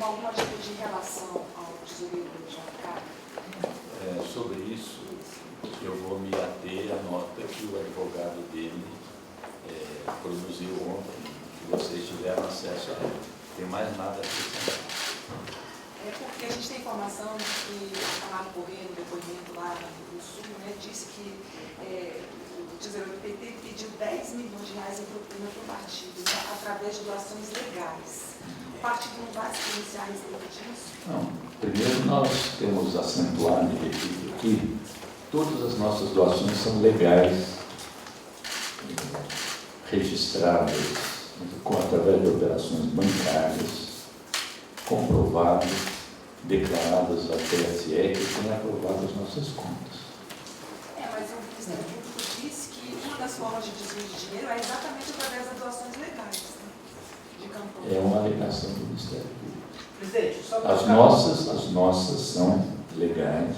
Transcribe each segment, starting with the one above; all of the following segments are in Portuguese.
com alguma atitude em relação ao tesoureiro João Ricardo? Sobre isso, eu vou me ater à nota que o advogado dele produziu ontem, que vocês tiveram acesso a ela. Não tem mais nada a acrescentar. Porque a gente tem informação de que o Amado Corrêa, no depoimento lá no Sul, né, disse que o tesoureiro do PT pediu 10 milhões de reais em propina para o partido, né, através de doações legais. O partido não vai se pronunciar a respeito disso? Não. Primeiro, nós temos acentuado e repito aqui, todas as nossas doações são legais, registradas através de operações bancárias, comprovadas, declaradas à TSE, que tem aprovado as nossas contas. Mas o Ministério Público disse que uma das formas de desvio de dinheiro é exatamente através das doações legais, né, de campanha. É uma alegação do Ministério Público. Presidente, só As nossas são legais,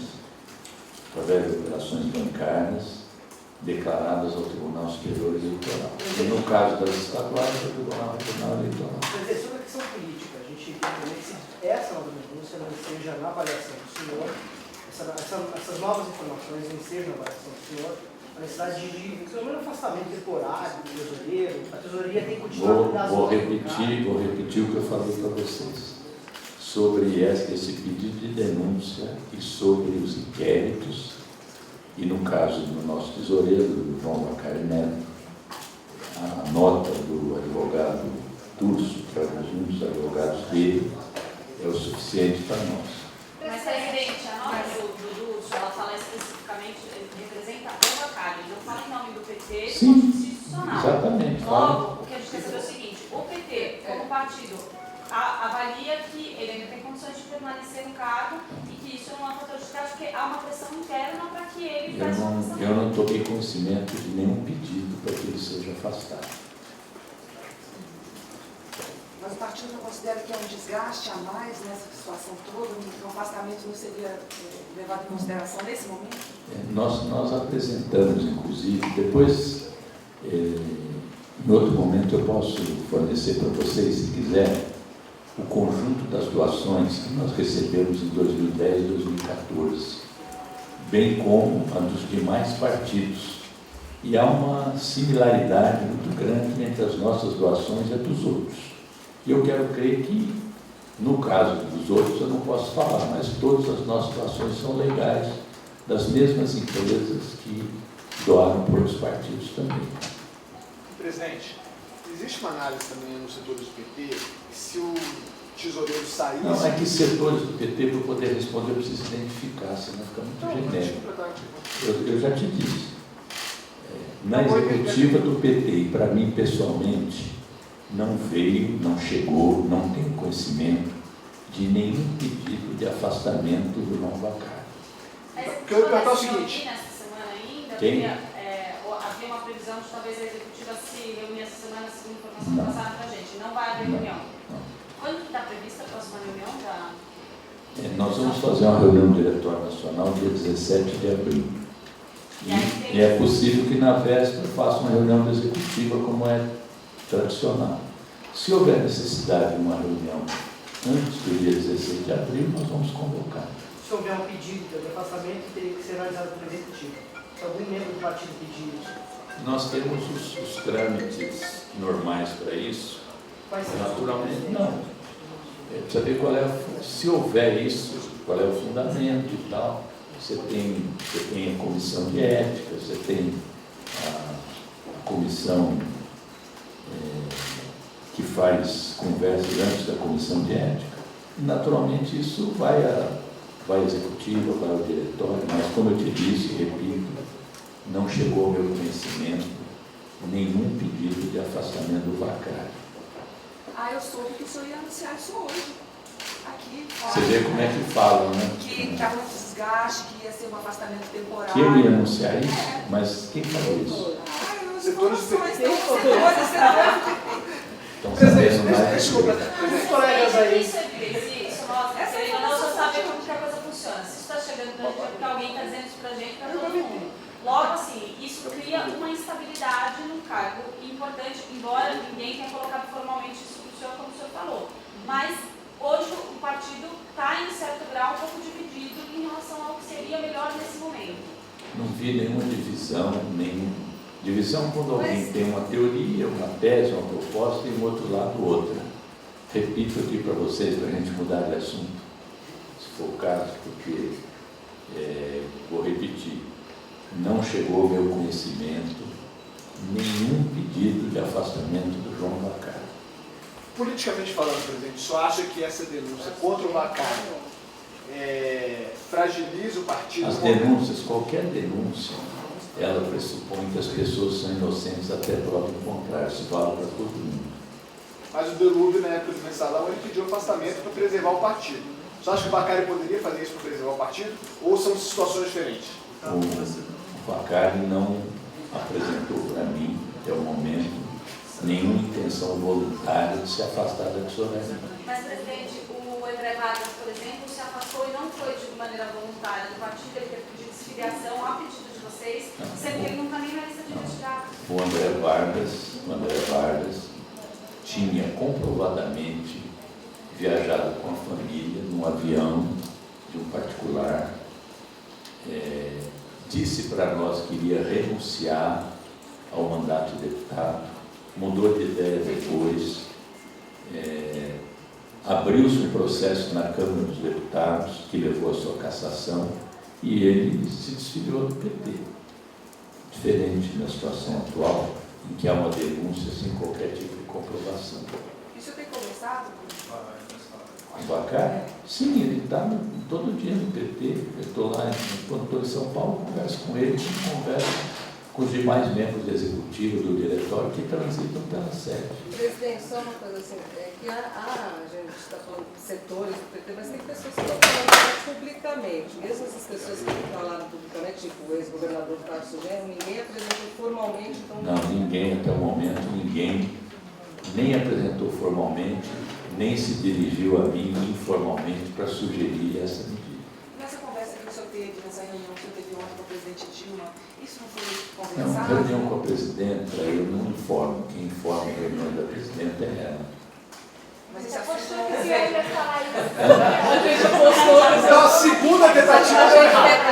através de operações bancárias, declaradas ao Tribunal Superior Eleitoral. E no caso das estaduais, ao Tribunal Regional Eleitoral. Presidente, sobre a questão política, a gente entende que essa nova denúncia não esteja na avaliação do senhor, essas novas informações não estejam na avaliação do senhor, a necessidade de pelo menos afastamento temporário do tesoureiro, a tesouraria tem que continuar... Vou repetir o que eu falei para vocês. Sobre esse pedido de denúncia e sobre os inquéritos, e no caso do nosso tesoureiro, João Bacari Neto, a nota do advogado Turso, para um dos advogados dele, é o suficiente para nós. Mas, presidente, a nota do Turso, ela fala especificamente, representa o Bacari, não fala em nome do PT, Sim, constitucional. exatamente. Logo, o que a gente quer saber é o seguinte, o PT, como partido, avalia que ele ainda tem condições de permanecer no cargo e que isso não é um fator de desgaste, porque há uma pressão interna para que ele faça uma pressão. Eu não tomei conhecimento de nenhum pedido para que ele seja afastado. Mas o partido não considera que é um desgaste a mais nessa situação toda, que o afastamento não seria levado em consideração nesse momento? Nós apresentamos, inclusive, depois, em outro momento eu posso fornecer para vocês, se quiser, o conjunto das doações que nós recebemos em 2010 e 2014, bem como a dos demais partidos. E há uma similaridade muito grande entre as nossas doações e a dos outros. E eu quero crer que, no caso dos outros, eu não posso falar, mas todas as nossas doações são legais, das mesmas empresas que doaram para os partidos também. Presidente, existe uma análise também no setor do PT, que se o tesoureiro saísse... Não, é que setores do PT, para eu poder responder, eu preciso identificar, senão fica muito genérico. Eu já te disse. Na executiva do PT, e para mim pessoalmente, não veio, não chegou, não tenho conhecimento de nenhum pedido de afastamento do João Bacari. Porque eu ia perguntar o seguinte... Nessa semana ainda, Quem? havia uma previsão de talvez a executiva se reunir essa semana, segundo a informação que passaram para a gente. Não vai haver reunião. Quando que está prevista a próxima reunião? Nós vamos fazer uma reunião do Diretório Nacional dia 17 de abril. E é possível que na véspera faça uma reunião da executiva, como é tradicional. Se houver necessidade de uma reunião antes do dia 16 de abril, nós vamos convocar. Se houver um pedido de afastamento, teria que ser analisado pelo executivo. Se algum membro do partido pedir isso. Nós temos os trâmites normais para isso. Quais são? Naturalmente, não. Precisa ver qual é, se houver isso, qual é o fundamento e tal. Você tem a comissão de ética, você tem a comissão que faz conversas antes da comissão de ética. E, naturalmente, isso vai à executiva, vai ao diretório, mas, como eu te disse e repito, não chegou ao meu conhecimento nenhum pedido de afastamento do Bacari. Eu soube que o senhor ia anunciar isso hoje, aqui. Você vê como é que falam, né? Que estava um desgaste, que ia ser um afastamento temporário. Que eu ia anunciar isso? Mas quem falou isso? As informações, tem setores. Estão sabendo mais. Desculpa, os colegas aí... Isso evidencia, isso mostra que ele não sabe como que a coisa funciona. Se isso está chegando para a gente, é porque alguém está dizendo isso para a gente, para todo mundo. Logo assim, isso cria uma instabilidade num cargo importante, embora ninguém tenha colocado formalmente isso para o senhor, como o senhor falou. Mas hoje o partido está, em certo grau, um pouco dividido em relação ao que seria melhor nesse momento. Não vi nenhuma divisão, divisão quando alguém tem uma teoria, uma tese, uma proposta e um outro lado outra. Repito aqui para vocês, para a gente mudar de assunto, se for o caso, porque vou repetir, não chegou ao meu conhecimento nenhum pedido de afastamento do João Vaccari. Politicamente falando, presidente, só acha que essa denúncia contra o Vaccari fragiliza o partido? As denúncias, qualquer denúncia, ela pressupõe que as pessoas são inocentes até prova do contrário, isso vale para todo mundo. Mas o Delúbio, na época do mensalão, ele pediu afastamento para preservar o partido. Você acha que o Vaccari poderia fazer isso para preservar o partido? Ou são situações diferentes? O Vaccari não apresentou para mim, até o momento, nenhuma intenção voluntária de se afastar da tesouraria. Mas, presidente, o André Vargas, por exemplo, se afastou e não foi de maneira voluntária do partido, ele teve pedido de desfiliação a pedido de vocês, sendo que ele não está nem na lista de investigados. O André Vargas tinha comprovadamente viajado com a família num avião de um particular, disse para nós que iria renunciar ao mandato de deputado, mudou de ideia depois, abriu-se um processo na Câmara dos Deputados que levou à sua cassação e ele se desfiliou do PT. Diferente na situação atual, em que há uma denúncia sem qualquer tipo de comprovação. Isso tem conversado? O Vaccari? Sim, ele está todo dia no PT. Eu estou lá, quando estou em São Paulo, converso com ele, converso com os demais membros do executivo, do diretório, que transitam pela sede. Presidente, só uma coisa assim, que a gente está falando de setores do PT, mas tem pessoas que estão falando publicamente. Mesmo essas pessoas que falaram publicamente, tipo o ex-governador Tarso Genro, ninguém apresentou formalmente. Então... Não, ninguém, até o momento, ninguém nem apresentou formalmente, nem se dirigiu a mim informalmente para sugerir essa medida. Nessa conversa que o senhor teve, nessa reunião que o senhor teve ontem com a presidente Dilma, isso não foi Não, conversado? reunião com a presidenta, eu não informo. Quem informa a reunião da presidenta é ela. Mas Você esse apostou assunto que ele ia falar isso. A gente apostou. Então, a segunda tentativa A foi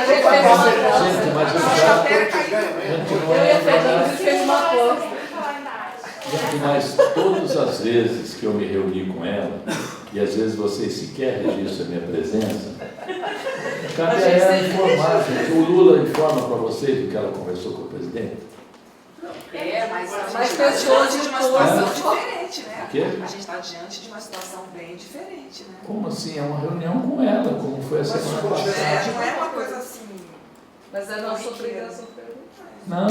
gente fez uma aposta. Gente, mas eu Acho que já... até caiu. Eu e a Fernanda fez uma aposta. Gente, mas todas as vezes que eu me reuni com ela, e às vezes vocês sequer registram a minha presença, cabe a ela informar, gente. O Lula informa para vocês o que ela conversou com o presidente? Mas pessoas diante de uma de situação todas. diferente, né? O quê? A gente está diante de uma situação bem diferente, né? Como assim? É uma reunião com ela, como foi a semana passada. Não é uma coisa assim. Mas é nossa obrigação perguntar. Não,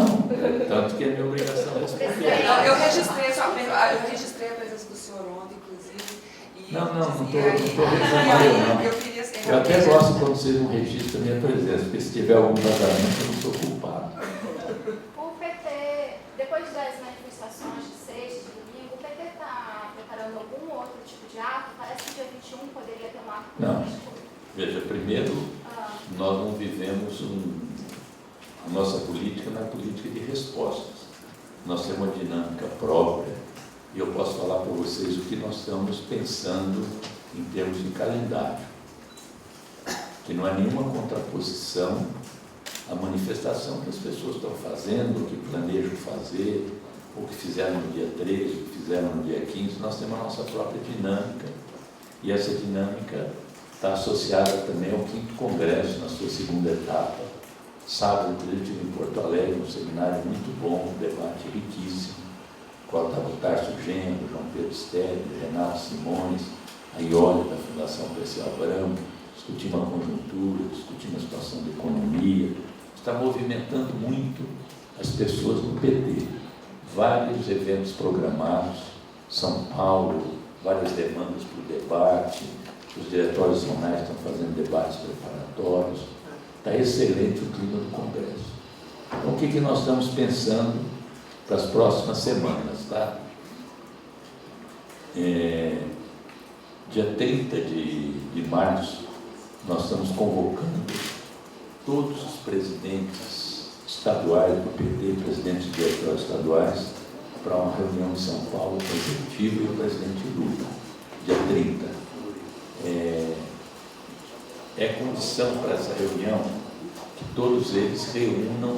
tanto que é minha obrigação responder. Não, eu registrei a presença do senhor ontem, inclusive. E, Não estou e aí, reclamando, não. eu queria Eu até gosto quando vocês não registram a minha presença, porque se tiver algum vazamento, eu não sou culpado. O PT, depois das manifestações de sexta e domingo, o PT está preparando algum outro tipo de ato? Parece que dia 21 poderia ter um ato Não. político. Veja, primeiro, nós não vivemos a nossa política não é política de respostas. Nós temos uma dinâmica própria e eu posso falar para vocês o que nós estamos pensando em termos de calendário, que não é nenhuma contraposição à manifestação que as pessoas estão fazendo, o que planejam fazer, o que fizeram no dia 13, o que fizeram no dia 15. Nós temos a nossa própria dinâmica e essa dinâmica está associada também ao 5º Congresso, na sua segunda etapa. Sábado, inclusive, tive em Porto Alegre, um seminário muito bom, um debate riquíssimo, qual estava o Tarso Genro, João Pedro Sterling, Renato Simões, a Iole da Fundação Perseu Abramo, discutimos a conjuntura, discutimos a situação da economia, está movimentando muito as pessoas no PT. Vários eventos programados, São Paulo, várias demandas para o debate, os diretórios zonais estão fazendo debates preparatórios. Está excelente o clima do Congresso. Então, o que nós estamos pensando para as próximas semanas, tá? Dia 30 de março, nós estamos convocando todos os presidentes estaduais do PT, presidentes de diretórios estaduais, para uma reunião em São Paulo com o executivo e o presidente Lula, dia 30. é condição para essa reunião que todos eles reúnam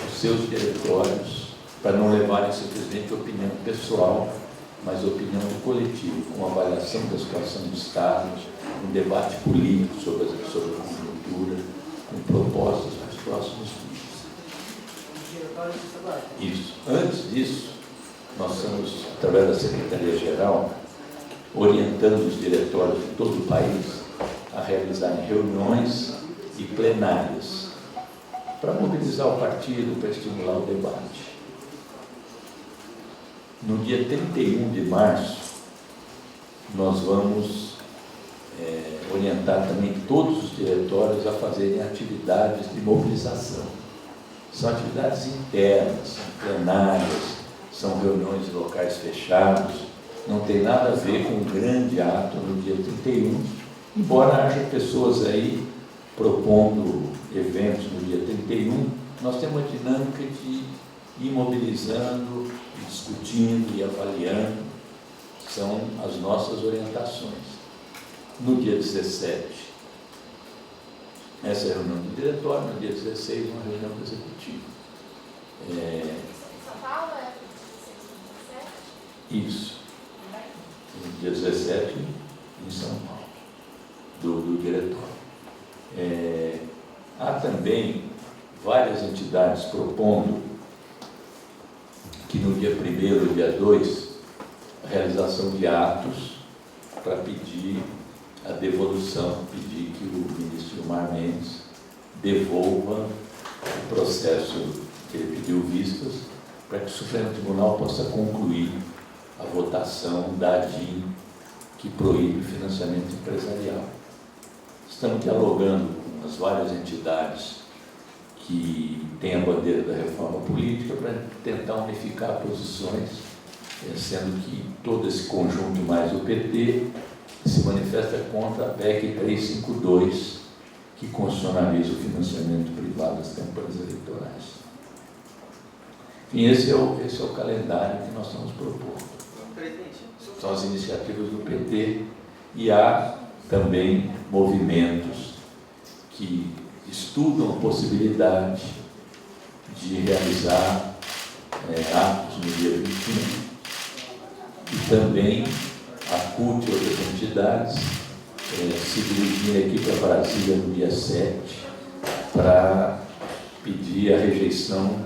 os seus diretórios para não levarem simplesmente opinião pessoal, mas opinião do coletivo, com avaliação da situação do Estado, um debate político sobre a conjuntura, com propostas para os próximos dias. Isso. Antes disso, nós estamos, através da Secretaria-Geral, orientando os diretórios de todo o país a realizarem reuniões e plenárias para mobilizar o partido, para estimular o debate. No dia 31 de março, nós vamos orientar também todos os diretórios a fazerem atividades de mobilização. São atividades internas, são plenárias, são reuniões em locais fechados, não tem nada a ver com um grande ato no dia 31, embora haja pessoas aí propondo eventos no dia 31, nós temos uma dinâmica de ir mobilizando, discutindo e avaliando, são as nossas orientações. No dia 17, essa é a reunião do diretório, no dia 16, uma reunião do executivo. São Paulo é 16 e 17? Isso. No dia 17, em São Paulo, do diretório. Há também várias entidades propondo que no dia 1º e dia 2, a realização de atos para pedir a devolução, pedir que o ministro Gilmar Mendes devolva o processo que ele pediu vistas, para que o Supremo Tribunal possa concluir a votação da ADIM que proíbe o financiamento empresarial. Estamos dialogando com as várias entidades que têm a bandeira da reforma política para tentar unificar posições, sendo que todo esse conjunto mais o PT se manifesta contra a PEC 352, que constitucionaliza o financiamento privado das campanhas eleitorais. Enfim, esse é o calendário que nós estamos propondo. São as iniciativas do PT e há também movimentos que estudam a possibilidade de realizar atos no dia 21 e também a CUT e outras entidades se dirigirem aqui para Brasília no dia 7 para pedir a rejeição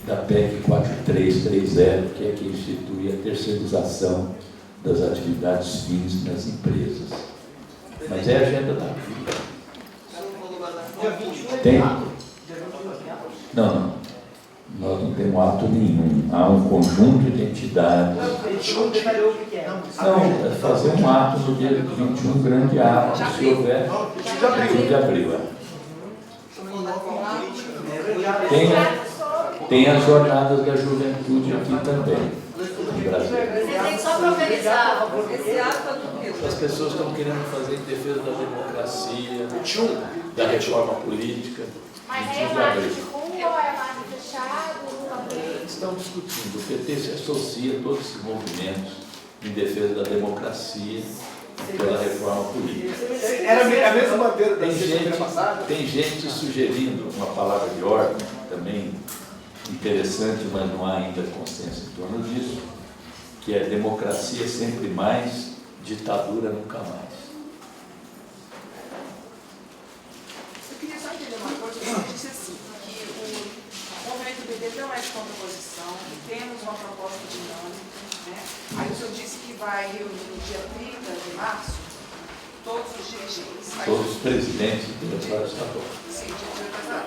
da PEC 4330, que é que institui a terceirização das atividades fins nas empresas. Mas é a agenda da vida. Tem? Não. Nós não temos ato nenhum. Há um conjunto de entidades. Não, é fazer um ato no dia 21, um grande ato, se houver. 21 de abril. Tem as jornadas da juventude aqui também, no Brasil. Você tem só para organizar. Esse ato é do quê? As pessoas estão querendo fazer em defesa da democracia, da reforma política. Mas aí é marca de rua ou é marca fechada? Estão discutindo. O PT se associa a todos esses movimentos em defesa da democracia e pela reforma política. Era a mesma bandeira da Tem sexta-feira passada? tem gente sugerindo uma palavra de ordem também interessante, mas não há ainda consenso em torno disso, que é democracia sempre mais, ditadura nunca mais. Eu queria só entender uma coisa, o senhor disse assim, que o movimento PT não é de contraposição, temos uma proposta dinâmica, né? Aí o senhor disse que vai reunir no dia 30 de março todos os dirigentes. Todos os presidentes do diretório estadual. Sim,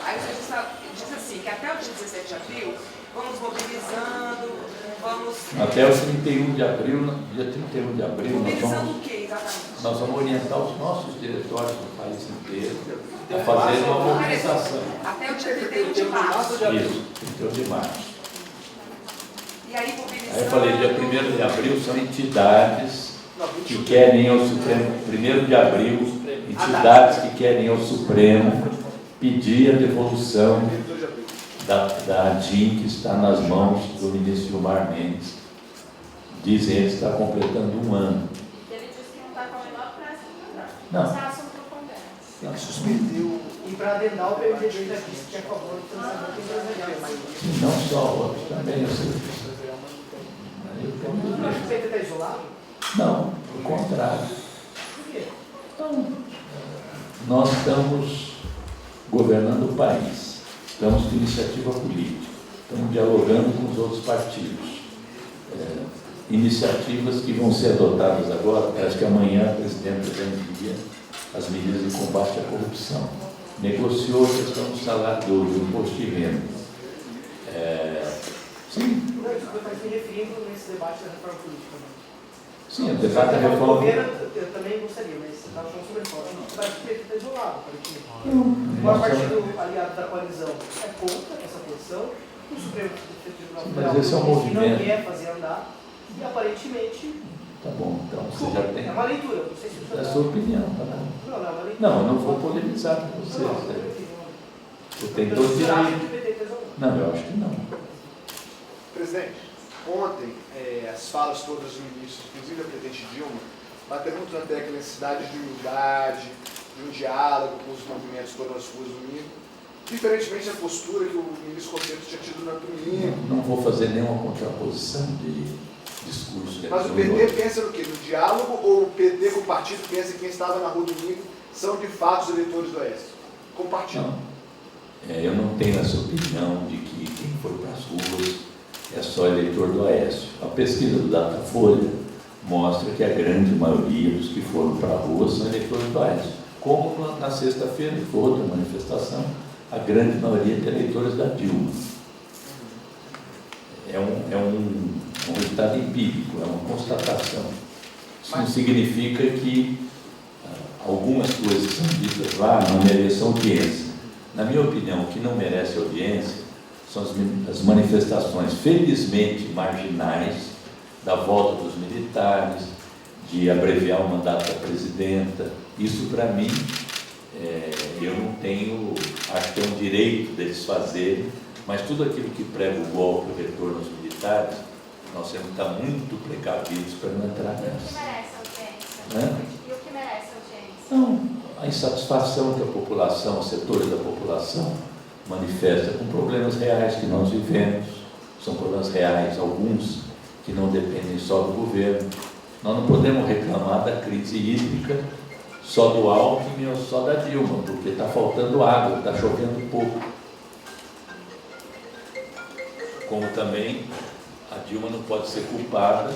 aí o senhor disse assim, que até o dia 17 de abril, vamos mobilizando, vamos... Até o 31 de abril, dia 31 de abril, Mobilizando o que exatamente? nós vamos orientar os nossos diretórios do país inteiro a fazer uma mobilização. Até o dia 31 de março. Isso, 31 de março. E aí mobilizando... Aí eu falei, dia 1º de abril são entidades que querem ao Supremo, 1º de abril, entidades que querem ao Supremo pedir a devolução da ADIM que está nas mãos do ministro Gilmar Mendes. Dizem eles que está completando um ano. Ele disse que não está com a menor pressa. Não. Esse é assunto do Congresso. Ele suspendeu. E para adendar, o PMDB já disse que é a favor do financiamento empresarial. Não só outros, também eu sei. Não acho que o PT está isolado? Não, ao contrário. Por quê? Então, nós estamos governando o país, estamos com iniciativa política, estamos dialogando com os outros partidos. Iniciativas que vão ser adotadas agora, parece que amanhã a presidenta já envia as medidas de combate à corrupção. Negociou a questão do salário do imposto de renda. Sim. Não, desculpa, eu estou me referindo nesse debate da reforma política. Sim, o debate da reforma. O governo, eu também gostaria, mas você estava falando sobre a reforma. O PT está isolado, aparentemente. O maior partido aliado da coalizão é contra essa posição. O Supremo Tribunal Federal não quer fazer andar. E aparentemente. Tá bom, então você já tem. É uma leitura, eu não sei se você. É a sua opinião, tá bom? Não, é uma leitura. Não, eu não vou polemizar com você. Você tem todo o direito. Não, eu acho que não. Presidente, ontem as falas todas dos ministros, inclusive a presidente Dilma, bateram muito na tecla necessidade de humildade, de um diálogo com os movimentos todas as ruas domingo, diferentemente da postura que o ministro Conceito tinha tido na domingo. Não vou fazer nenhuma contraposição de discurso. Mas o PT pensa no quê? No diálogo, ou o PT com o partido pensa que quem estava na rua domingo são de fato os eleitores do Oeste? Com o partido. Não. Eu não tenho essa opinião de que quem foi para as ruas é só eleitor do Oeste. A pesquisa do Datafolha mostra que a grande maioria dos que foram para a rua são eleitores do Oeste. Como na sexta-feira, que foi outra manifestação, a grande maioria de eleitores da Dilma. É um resultado empírico, é uma constatação. Isso não significa que algumas coisas que são ditas lá não mereçam audiência. Na minha opinião, o que não merece audiência são as manifestações, felizmente marginais, da volta dos militares, de abreviar o mandato da presidenta. Isso, para mim, eu não tenho, acho que é um direito deles fazerem, mas tudo aquilo que prega o golpe, o retorno aos militares, nós temos que estar muito precavidos para não entrar E o que nessa. merece audiência? E o que merece audiência? Então, a insatisfação que a população, setores da população, manifesta com problemas reais que nós vivemos, são problemas reais, alguns que não dependem só do governo. Nós não podemos reclamar da crise hídrica só do Alckmin ou só da Dilma, porque está faltando água, está chovendo pouco. Como também a Dilma não pode ser culpada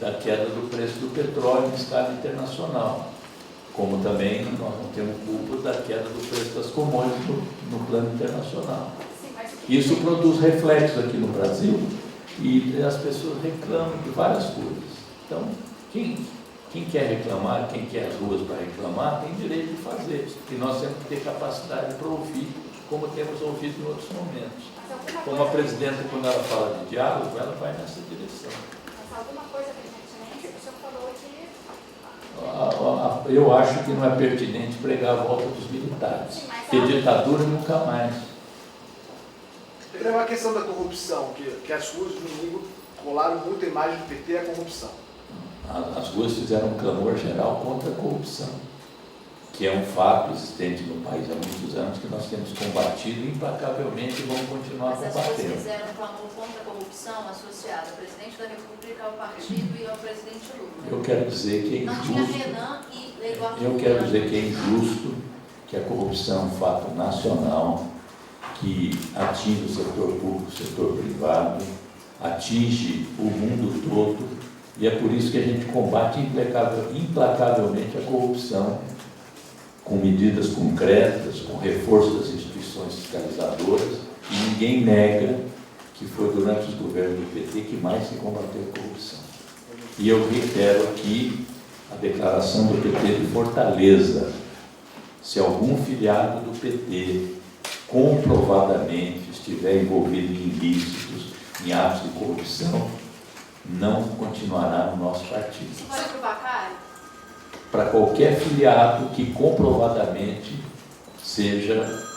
da queda do preço do petróleo em escala internacional. Como também nós não temos culpa da queda do preço das commodities no plano internacional. Isso produz reflexos aqui no Brasil e as pessoas reclamam de várias coisas. Então, quem quer reclamar, quem quer as ruas para reclamar, tem direito de fazer. E nós temos que ter capacidade para ouvir, como temos ouvido em outros momentos. Como a presidenta, quando ela fala de diálogo, ela vai nessa direção. Mas alguma coisa pertinente, o senhor falou que... Eu acho que não é pertinente pregar a volta dos militares. Porque ditadura nunca mais. Tem uma questão da corrupção, que as ruas do domingo colaram muito a imagem do PT a corrupção. As ruas fizeram um clamor geral contra a corrupção, que é um fato existente no país há muitos anos, que nós temos combatido implacavelmente e vamos continuar Mas as pessoas combatendo. fizeram um clamor contra a corrupção associada ao presidente da República, ao partido e ao presidente Lula. Eu quero dizer que é Não tinha injusto. Renan e Eduardo Eu quero dizer que é injusto que a corrupção é um fato nacional que atinge o setor público, o setor privado, atinge o mundo todo, e é por isso que a gente combate implacavelmente a corrupção, com medidas concretas, com reforço das instituições fiscalizadoras, e ninguém nega que foi durante os governos do PT que mais se combateu a corrupção. E eu reitero aqui a declaração do PT de Fortaleza: se algum filiado do PT comprovadamente estiver envolvido em ilícitos, em atos de corrupção, não continuará no nosso partido. Se for para o Vacari? Para qualquer filiado que comprovadamente seja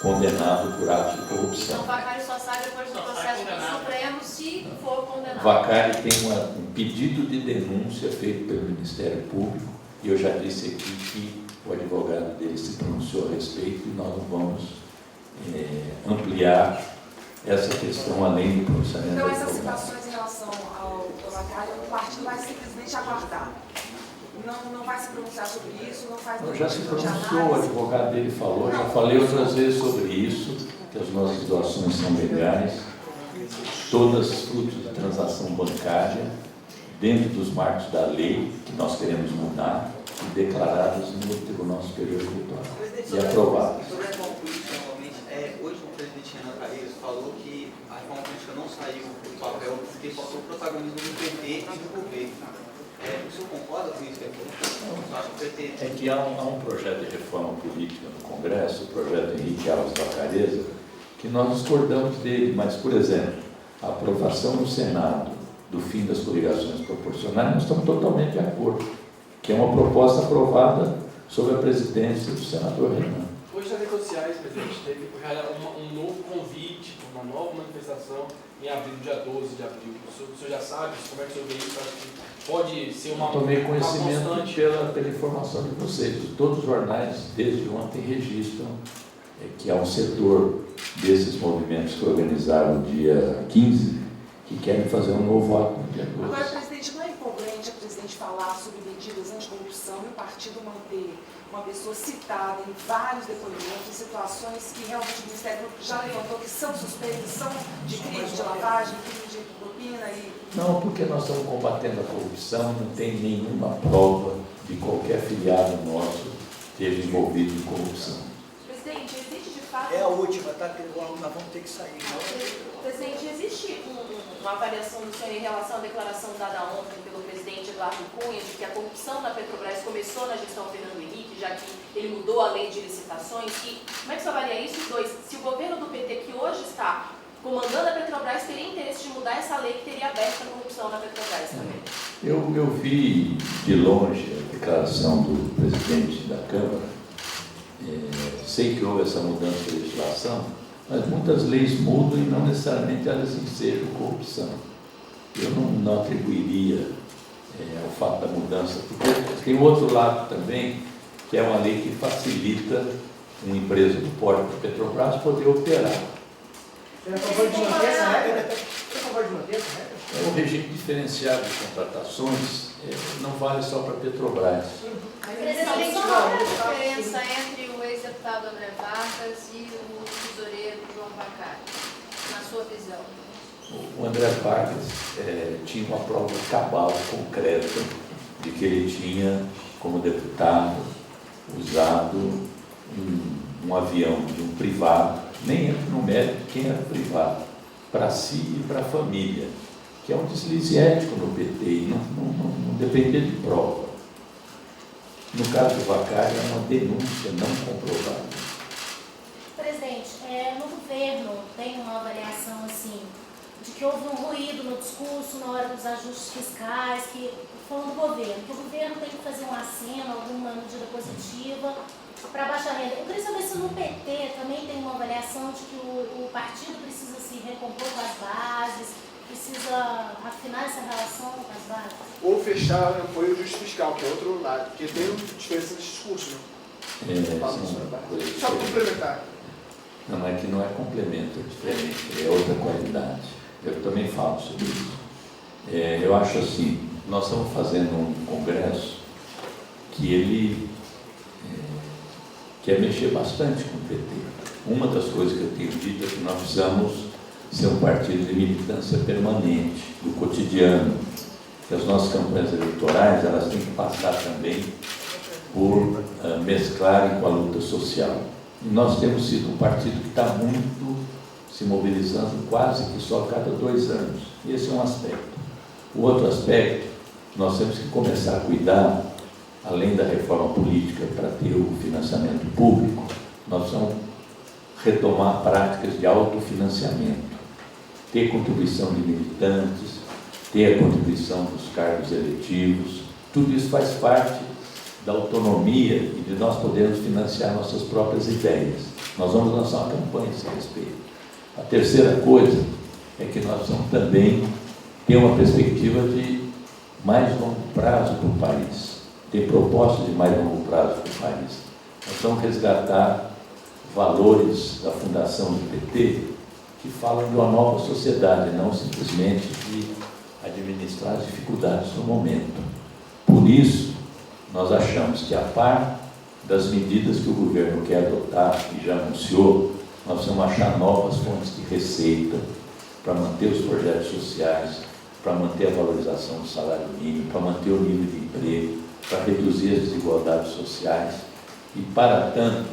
condenado por atos de corrupção. Então o Vacari só sai depois do processo do Supremo se for condenado. Vacari tem um pedido de denúncia feito pelo Ministério Público, e eu já disse aqui que o advogado dele se pronunciou a respeito e nós não vamos ampliar essa questão além do pronunciamento Então, do essas advogado. situações em relação ao Lacraia, o partido vai simplesmente aguardar. Não vai se pronunciar sobre isso, não faz Já se nenhum tipo de pronunciou, o análise. advogado dele falou, já falei outras vezes sobre isso, que as nossas doações são legais, todas frutos de transação bancária, dentro dos marcos da lei, que nós queremos mudar, e declaradas no Tribunal Superior Eleitoral, e aprovadas. Sobre a reforma política, normalmente, hoje o presidente Renan Calheiros falou que a reforma política não saiu do papel porque faltou protagonismo do PT e do governo. O senhor concorda com isso? Eu acho que o PT... É que há um projeto de reforma política no Congresso, o projeto Henrique Alves Vacareza, que nós discordamos dele, mas, por exemplo, a aprovação no Senado do fim das coligações proporcionais, nós estamos totalmente de acordo, que é uma proposta aprovada sob a presidência do senador Renan. Hoje nas redes sociais, presidente, teve um novo convite, uma nova manifestação em abril, dia 12 de abril. O senhor já sabe como é que o senhor vê isso? Acho que pode ser uma Tomei uma conhecimento constante. pela informação de vocês. Todos os jornais, desde ontem, registram que há um setor desses movimentos que organizaram no dia 15, que querem fazer um novo ato no dia 12. Agora, presidente, não é incoerente a presidente falar sobre medidas anticorrupção e o partido manter uma pessoa citada em vários depoimentos, em situações que realmente o Ministério Público já levantou que são suspeitas, são de crime de lavagem, crime de propina e... Não, porque nós estamos combatendo a corrupção, não tem nenhuma prova de qualquer filiado nosso esteja envolvido em corrupção. Presidente, existe de fato... É a última, tá? Nós vamos ter que sair. Presidente, existe uma avaliação do senhor em relação à declaração dada ontem pelo presidente Eduardo Cunha de que a corrupção na Petrobras começou na gestão Fernando Henrique, já que ele mudou a lei de licitações? E como é que você avalia isso? E dois, se o governo do PT, que hoje está comandando a Petrobras, teria interesse de mudar essa lei que teria aberto a corrupção na Petrobras também? Eu vi de longe a declaração do presidente da Câmara, sei que houve essa mudança de legislação, mas muitas leis mudam e não necessariamente elas ensejam corrupção. Eu não atribuiria ao fato da mudança, porque tem outro lado também, que é uma lei que facilita uma empresa do porte da Petrobras poder operar. Você é a favor de manter essa regra? Você é a favor de manter essa regra? O regime diferenciado de contratações não vale só para a Petrobras. Presidente, qual é a diferença entre o ex-deputado André Vargas e o tesoureiro João Vacari, na sua visão? O André Vargas tinha uma prova cabal concreta de que ele tinha, como deputado, usado um avião de um privado, nem entra no mérito de quem era privado, para si e para a família, que é um deslize ético no PT e não dependia de prova. No caso do Vacari, é uma denúncia não comprovada. Presidente, no governo tem uma avaliação assim, de que houve um ruído no discurso na hora dos ajustes fiscais, falando do governo, que o governo tem que fazer um aceno, alguma medida positiva para baixar a renda. Eu queria saber se no PT também tem uma avaliação de que o partido precisa se recompor com as bases, precisa afinar essa relação com as bases. Ou fechar o apoio ao ajuste fiscal, que é outro lado, porque tem diferença de discurso, né? Só para complementar. Não, é que não é complemento, é diferente, é outra qualidade. Eu também falo sobre isso. Eu acho assim, nós estamos fazendo um congresso que ele quer mexer bastante com o PT. Uma das coisas que eu tenho dito é que nós precisamos ser um partido de militância permanente, do cotidiano, que as nossas campanhas eleitorais elas têm que passar também por mesclarem com a luta social. E nós temos sido um partido que está muito se mobilizando quase que só a cada 2 anos. E esse é um aspecto. O outro aspecto, nós temos que começar a cuidar, além da reforma política para ter o financiamento público, nós vamos retomar práticas de autofinanciamento, ter contribuição de militantes, ter a contribuição dos cargos eletivos, tudo isso faz parte da autonomia e de nós podermos financiar nossas próprias ideias. Nós vamos lançar uma campanha a esse respeito. A terceira coisa é que nós vamos também ter uma perspectiva de mais longo prazo para o país. tem propósitos de mais longo prazo para o país. Nós vamos resgatar valores da fundação do PT que falam de uma nova sociedade, não simplesmente de administrar as dificuldades do momento. Por isso, nós achamos que, a par das medidas que o governo quer adotar, e já anunciou, nós vamos achar novas fontes de receita para manter os projetos sociais, para manter a valorização do salário mínimo, para manter o nível de emprego, para reduzir as desigualdades sociais e, para tanto,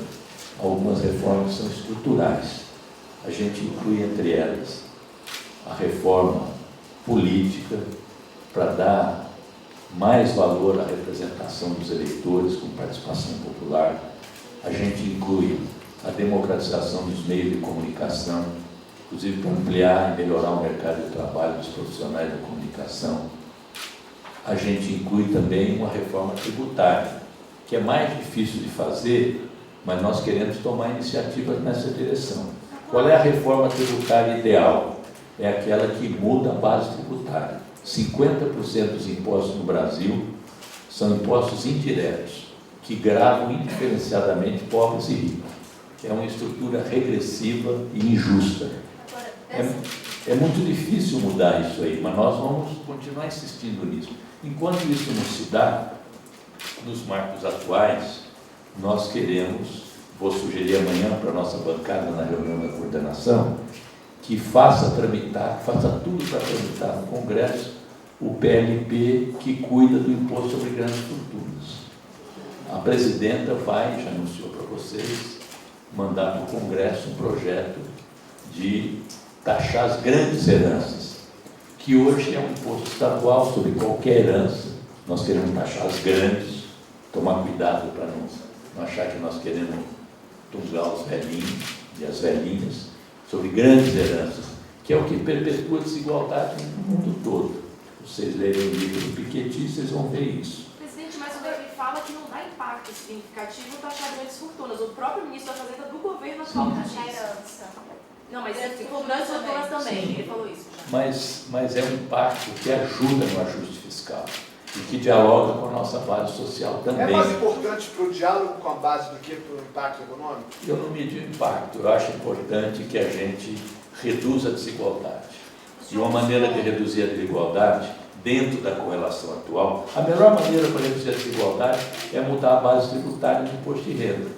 algumas reformas são estruturais. A gente inclui entre elas a reforma política para dar mais valor à representação dos eleitores com participação popular. A gente inclui a democratização dos meios de comunicação, inclusive para ampliar e melhorar o mercado de trabalho dos profissionais da comunicação. A gente inclui também uma reforma tributária, que é mais difícil de fazer, mas nós queremos tomar iniciativas nessa direção. Qual é a reforma tributária ideal? É aquela que muda a base tributária. 50% dos impostos no Brasil são impostos indiretos, que gravam indiferenciadamente pobres e ricos. É uma estrutura regressiva e injusta. É muito difícil mudar isso aí, mas nós vamos continuar insistindo nisso. Enquanto isso não se dá, nos marcos atuais, nós queremos, vou sugerir amanhã para a nossa bancada na reunião da coordenação, que faça tudo para tramitar no Congresso o PLP que cuida do imposto sobre grandes fortunas. A presidenta vai, já anunciou para vocês, mandar para o Congresso um projeto de taxar as grandes heranças, que hoje é um imposto estadual sobre qualquer herança. Nós queremos taxar as grandes, tomar cuidado para não achar que nós queremos tungar os velhinhos e as velhinhas, sobre grandes heranças, que é o que perpetua a desigualdade no mundo todo. Vocês lerem o livro do Piketty, vocês vão ver isso. Presidente, mas o Davi fala que não dá impacto significativo taxar grandes fortunas. O próprio ministro da Fazenda do governo atual taxar herança. Não, mas grandes fortunas também, ele falou isso já. Mas é um impacto que ajuda no ajuste fiscal e que dialoga com a nossa base social também. É mais importante para o diálogo com a base do que para o impacto econômico? Eu não medi o impacto, eu acho importante que a gente reduza a desigualdade. E uma maneira de reduzir a desigualdade, dentro da correlação atual, a melhor maneira para reduzir a desigualdade é mudar a base tributária do imposto de renda,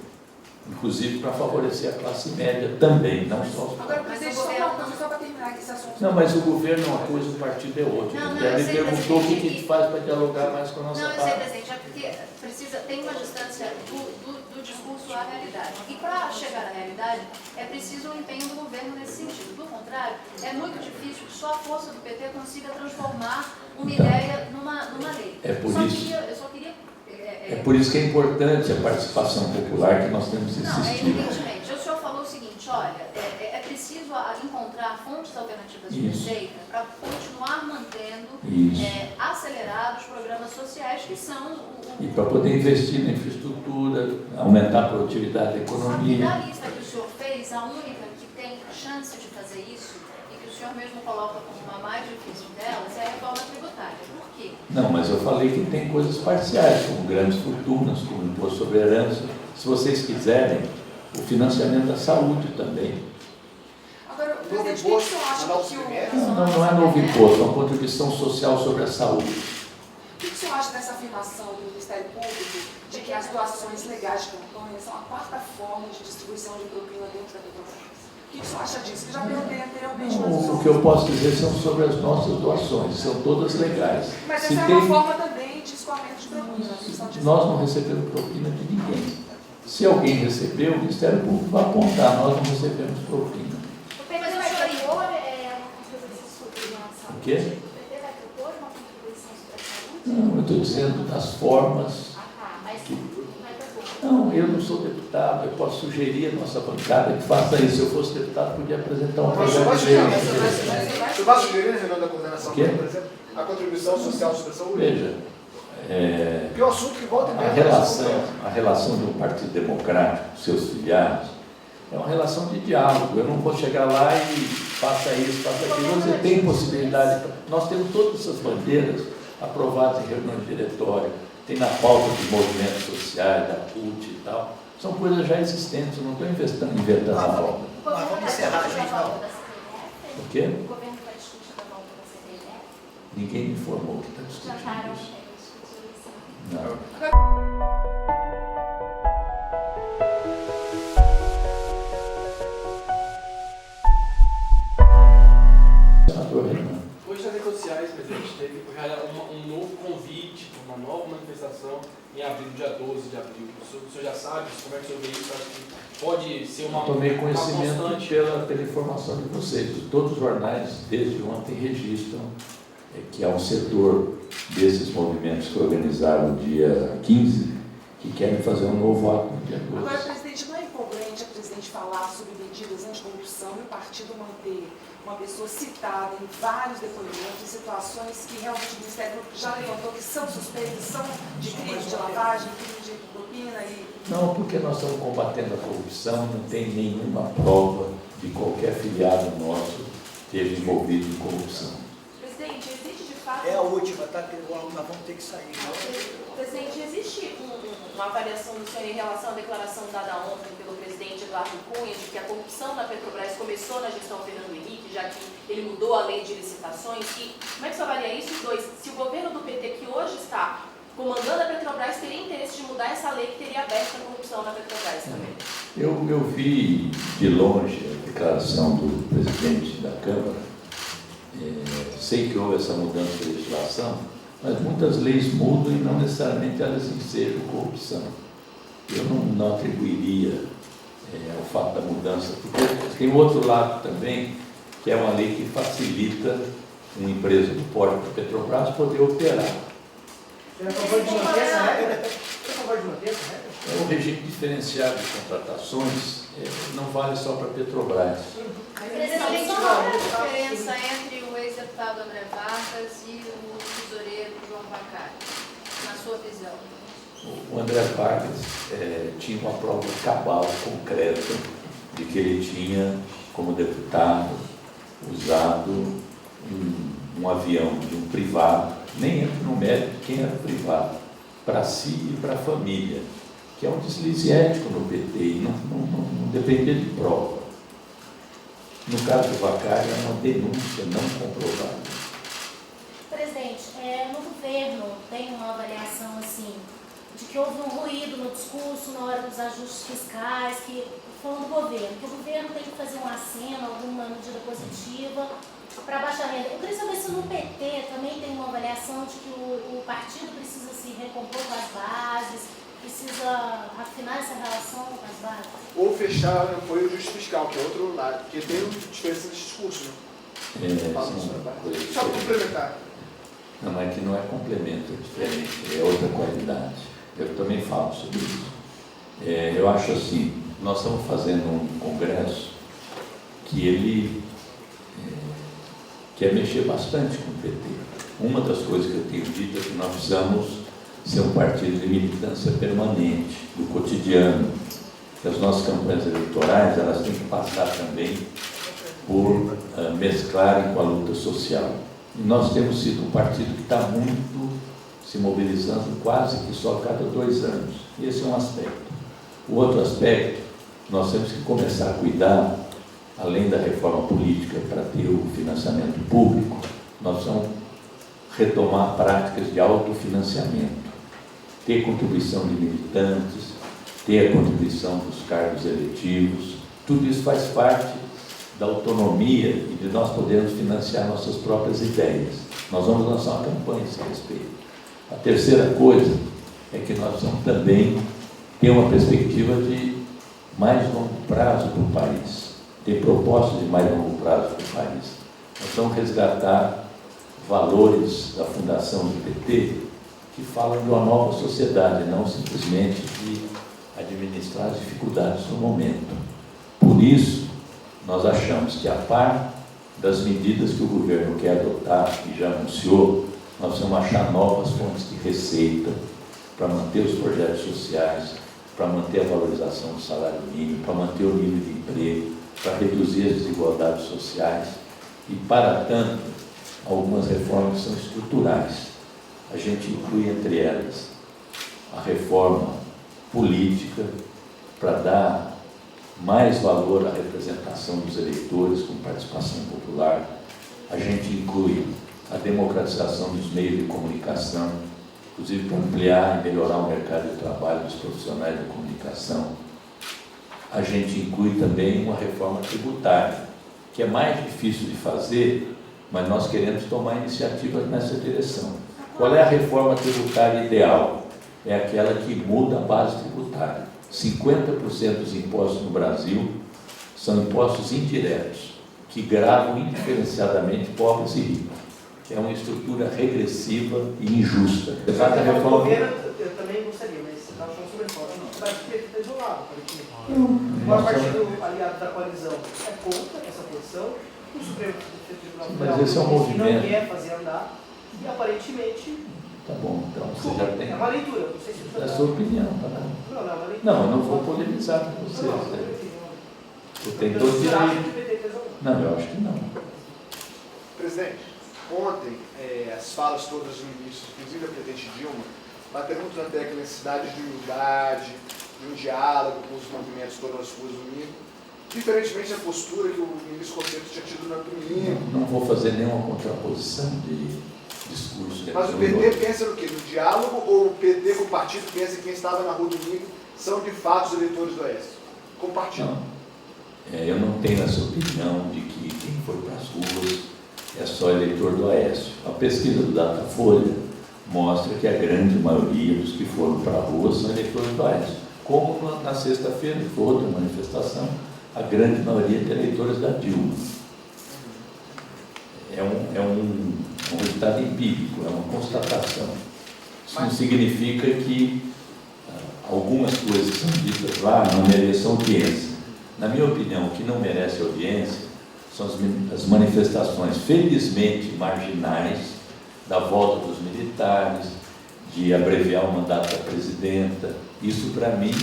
inclusive para favorecer a classe média também, não só os... Agora, presidente, só para terminar aqui esse assunto. Não, mas o governo é uma coisa, o partido é outra. Ele perguntou o que a gente faz para dialogar mais com a nossa Não, eu parte. sei, presidente, é porque tem uma distância do discurso à realidade. E para chegar à realidade, é preciso um empenho do governo nesse sentido. Do contrário, é muito difícil que só a força do PT consiga transformar uma ideia numa lei. É por isso. Eu só queria... É por isso que é importante a participação popular, que nós temos Não, insistido. evidentemente. O senhor falou o seguinte, olha, é preciso encontrar fontes alternativas de receita para continuar mantendo acelerados os programas sociais que são E para poder investir na infraestrutura, aumentar a produtividade da economia. Só que da lista que o senhor fez, a única que tem chance de fazer isso, e que o senhor mesmo coloca como uma mais difícil delas, é a reforma tributária. Por quê? Não, mas eu falei que tem coisas parciais, como grandes fortunas, como imposto sobre herança. Se vocês quiserem, o financiamento da saúde também. Agora, presidente, o que o senhor acha que o... Não é novo imposto, é uma contribuição social sobre a saúde. O que o senhor acha dessa afirmação do Ministério Público de que as doações legais de campanha são a quarta forma de distribuição de propina dentro da Petrobras? O que o senhor acha disso? Eu já perguntei anteriormente, mas O que eu posso dizer são sobre as nossas doações, são todas legais. Mas Se essa tem... é uma forma também de escoamento de propina. Nós não recebemos propina de ninguém. Se alguém recebeu, o Ministério Público vai apontar, nós não recebemos propina. Mas o senhor é uma contribuição sobre a saúde? O quê? O PT vai propor uma contribuição sobre a saúde? Não, eu estou dizendo das formas. Mas não vai propor. Não, eu não sou deputado, eu posso sugerir a nossa bancada que faça isso. Se eu fosse deputado, podia apresentar um projeto de lei. Você vai sugerir na reunião da coordenação, O quê? por exemplo, a contribuição social sobre a saúde? Veja, Porque é um assunto que volta e meia. a relação do Partido Democrático, seus filiados, é uma relação de diálogo. Eu não vou chegar lá e faça isso, faça aquilo. Você tem possibilidade. Nós temos todas essas bandeiras aprovadas em reunião de diretório. tem na pauta dos movimentos sociais, da CUT e tal. São coisas já existentes, eu não estou inventando a roda. Mas vamos encerrar, gente, não. O quê? O governo vai discutir a volta da CPMF? Ninguém me informou que está discutindo isso. Não. Senador Renan. Hoje nas redes sociais, presidente, teve um novo convite para uma nova manifestação em abril, dia 12 de abril. O senhor já sabe, como é que o senhor vê isso? Acho que pode ser uma Tomei conhecimento constante. pela informação de vocês. Todos os jornais, desde ontem, registram que há um setor desses movimentos que organizaram dia 15 que querem fazer um novo ato no dia 12. Agora, presidente, não é importante a presidente falar sobre medidas anticorrupção e o partido manter uma pessoa citada em vários depoimentos, em situações que realmente o Ministério Público já levantou que são suspeitas, são de crime de lavagem, crime de propina e... Não, porque nós estamos combatendo a corrupção, não tem nenhuma prova de qualquer filiado nosso esteja envolvido em corrupção. Presidente, existe de fato... É a última, tá? Que nós vamos ter que sair. Presidente, existe uma avaliação do senhor em relação à declaração dada ontem pelo presidente Eduardo Cunha de que a corrupção na Petrobras começou na gestão Fernando Henrique, já que ele mudou a lei de licitações? E como é que o senhor avalia isso? E dois, se o governo do PT, que hoje está comandando a Petrobras, teria interesse de mudar essa lei que teria aberto a corrupção na Petrobras também? Eu vi de longe a declaração do presidente da Câmara. Sei que houve essa mudança de legislação, mas muitas leis mudam e não necessariamente elas ensejam corrupção. Eu não atribuiria ao fato da mudança, porque tem outro lado também, que é uma lei que facilita uma empresa do porte da Petrobras poder operar. Você é a favor de manter essa regra? Você é a favor de manter essa regra? O regime diferenciado de contratações não vale só para a Petrobras. Presidente, qual é a diferença entre o ex-deputado André Vargas e o tesoureiro João Vacari, na sua visão? O André Vargas tinha uma prova cabal, concreta, de que ele tinha, como deputado, usado um avião de um privado, nem entro no mérito de quem era privado, para si e para a família, que é um deslize ético no PT, e não dependia de prova. No caso do Vacari, é uma denúncia não comprovada. Presidente, no governo tem uma avaliação assim, de que houve um ruído no discurso na hora dos ajustes fiscais, que falando do governo, que o governo tem que fazer um aceno, alguma medida positiva para baixar a renda. Eu queria saber se no PT também tem uma avaliação de que o partido precisa se recompor com as bases, precisa afinar essa relação com as bases. Ou fechar o apoio ao ajuste fiscal, que é outro lado, porque tem diferença de discurso, né? Só complementar. Não, é que não é complemento, é diferente, é outra qualidade. Eu também falo sobre isso. Eu acho assim, nós estamos fazendo um congresso que ele quer mexer bastante com o PT. Uma das coisas que eu tenho dito é que nós precisamos ser um partido de militância permanente, do cotidiano. Que as nossas campanhas eleitorais, elas têm que passar também por mesclarem com a luta social. E nós temos sido um partido que está muito se mobilizando quase que só a cada 2 anos. Esse é um aspecto. O outro aspecto, nós temos que começar a cuidar, além da reforma política para ter o financiamento público, nós precisamos retomar práticas de autofinanciamento, ter contribuição de militantes, ter a contribuição dos cargos eletivos. Tudo isso faz parte da autonomia e de nós podermos financiar nossas próprias ideias. Nós vamos lançar uma campanha a esse respeito. A terceira coisa é que nós vamos também ter uma perspectiva de mais longo prazo para o país, ter propostas de mais longo prazo para o país. Nós vamos resgatar valores da fundação do PT que falam de uma nova sociedade, não simplesmente de administrar as dificuldades do momento. Por isso, nós achamos que, a par das medidas que o governo quer adotar e já anunciou, nós precisamos achar novas fontes de receita para manter os projetos sociais, para manter a valorização do salário mínimo, para manter o nível de emprego, para reduzir as desigualdades sociais e, para tanto, algumas reformas são estruturais. A gente inclui entre elas a reforma política para dar mais valor à representação dos eleitores com participação popular. A gente inclui a democratização dos meios de comunicação, inclusive para ampliar e melhorar o mercado de trabalho dos profissionais da comunicação. A gente inclui também uma reforma tributária, que é mais difícil de fazer, mas nós queremos tomar iniciativas nessa direção. Qual é a reforma tributária ideal? É aquela que muda a base tributária. 50% dos impostos no Brasil são impostos indiretos, que gravam indiferenciadamente pobres e ricos. É uma estrutura regressiva e injusta. Exato, a reforma... Eu também gostaria, mas você está falando sobre reforma. Não, vai ter isolado, aparentemente. O maior partido aliado da coalizão é contra essa posição. O Supremo Tribunal Federal não quer fazer andar. E aparentemente... Tá bom, então você já tem... É uma leitura, não sei se... É a sua opinião, tá bom? Não, é uma leitura. Não, eu não vou polemizar com você. Você tem todo direito. Não, eu acho que não. Presidente, ontem as falas todas dos ministros, inclusive a presidente Dilma, bateram muito na tecla necessidade de humildade, de um diálogo com os movimentos todas as ruas domingo, diferentemente da postura que o ministro Conceito tinha tido na domingo. Não vou fazer nenhuma contraposição de discurso. Mas o PT pensa no quê? No diálogo, ou o PT com o partido pensa que quem estava na rua domingo são de fato os eleitores do Oeste? Com o partido. Não. Eu não tenho essa opinião de que quem foi para as ruas é só eleitor do Oeste. A pesquisa do Datafolha mostra que a grande maioria dos que foram para a rua são eleitores do Oeste. Como na sexta-feira, que foi outra manifestação, a grande maioria de eleitores da Dilma. É um resultado empírico, é uma constatação. Isso não significa que algumas coisas que são ditas lá não mereçam audiência. Na minha opinião, o que não merece audiência são as manifestações, felizmente marginais, da volta dos militares, de abreviar o mandato da presidenta. Isso, para mim,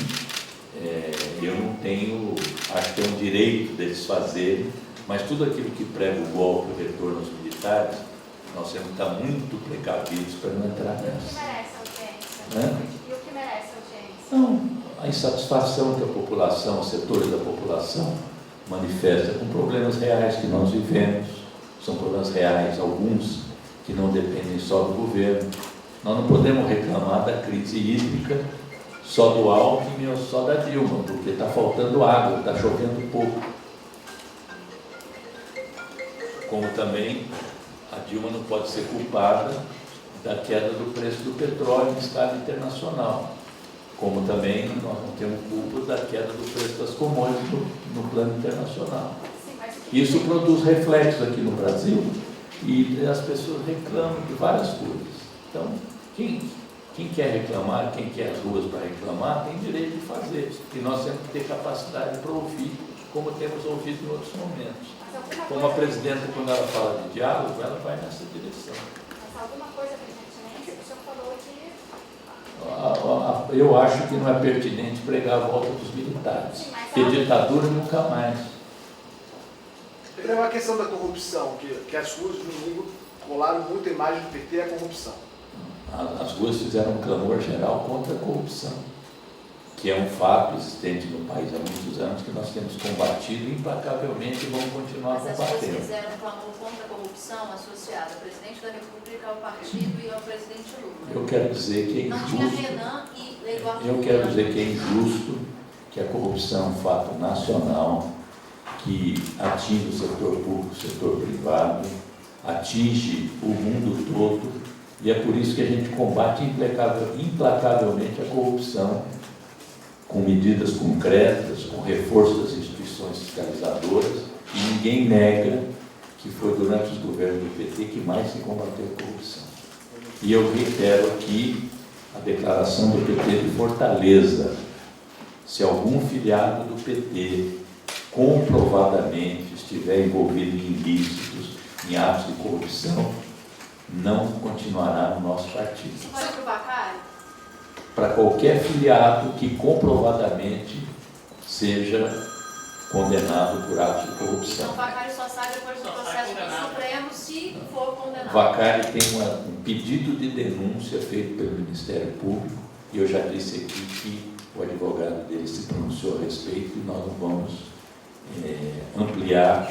eu não tenho, acho que é um direito deles fazerem, mas tudo aquilo que prega o golpe, o retorno aos militares, nós temos que estar muito precavidos para não entrar nessa. E o que merece audiência? Não, a insatisfação que a população, setores da população, manifesta com problemas reais que nós vivemos, são problemas reais, alguns que não dependem só do governo. Nós não podemos reclamar da crise hídrica só do Alckmin ou só da Dilma, porque está faltando água, está chovendo pouco. Como também a Dilma não pode ser culpada da queda do preço do petróleo em escala internacional. Como também nós não temos culpa da queda do preço das commodities no plano internacional. Isso produz reflexos aqui no Brasil e as pessoas reclamam de várias coisas. Então, quem quer reclamar, quem quer as ruas para reclamar, tem direito de fazer. E nós temos que ter capacidade para ouvir, como temos ouvido em outros momentos. Como a presidenta, quando ela fala de diálogo, ela vai nessa direção. Mas alguma coisa pertinente, o senhor falou que... Eu acho que não é pertinente pregar a volta dos militares. Porque ditadura nunca mais. É uma questão da corrupção, que as ruas de domingo colaram muito a imagem do PT e a corrupção. As ruas fizeram um clamor geral contra a corrupção, que é um fato existente no país há muitos anos, que nós temos combatido implacavelmente e vamos continuar combatendo. Mas as ruas combatendo. fizeram um clamor contra a corrupção associada ao presidente da República, ao partido e ao presidente Lula. Eu quero dizer que é Não tinha injusto. Renan e Eduardo Eu Lula. quero dizer que é injusto que a corrupção é um fato nacional, que atinge o setor público, o setor privado, atinge o mundo todo, e é por isso que a gente combate implacavelmente a corrupção, com medidas concretas, com reforço das instituições fiscalizadoras, e ninguém nega que foi durante os governos do PT que mais se combateu a corrupção. E eu reitero aqui a declaração do PT de Fortaleza: se algum filiado do PT comprovadamente estiver envolvido em ilícitos, em atos de corrupção, não continuará no nosso partido. Isso vale para o Bacari? Para qualquer filiado que comprovadamente seja condenado por atos de corrupção. Então o Bacari só sai depois do processo do Supremo se for condenado. Vacari tem um pedido de denúncia feito pelo Ministério Público E eu já disse aqui que o advogado dele se pronunciou a respeito e nós não vamos ampliar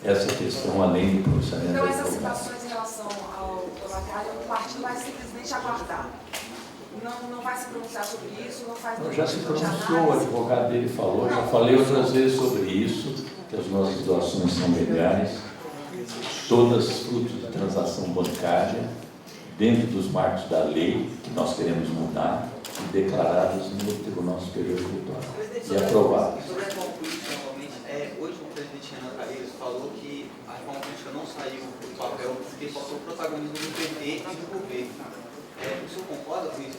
essa questão além do pronunciamento Então, do essas advogado. situações em relação ao lacário, o partido vai simplesmente aguardar. Não vai se pronunciar sobre isso, não faz Já se nenhum tipo de pronunciou, o análise. advogado dele falou, já falei outras vezes sobre isso, que as nossas doações são legais, todas frutos de transação bancária, dentro dos marcos da lei, que nós queremos mudar, e declaradas no Tribunal Superior Eleitoral e aprovadas. Sobre a reforma política, novamente, hoje o presidente Renan Calheiros falou que a reforma política não saiu do papel porque faltou protagonismo do PT e do governo. O senhor concorda com isso?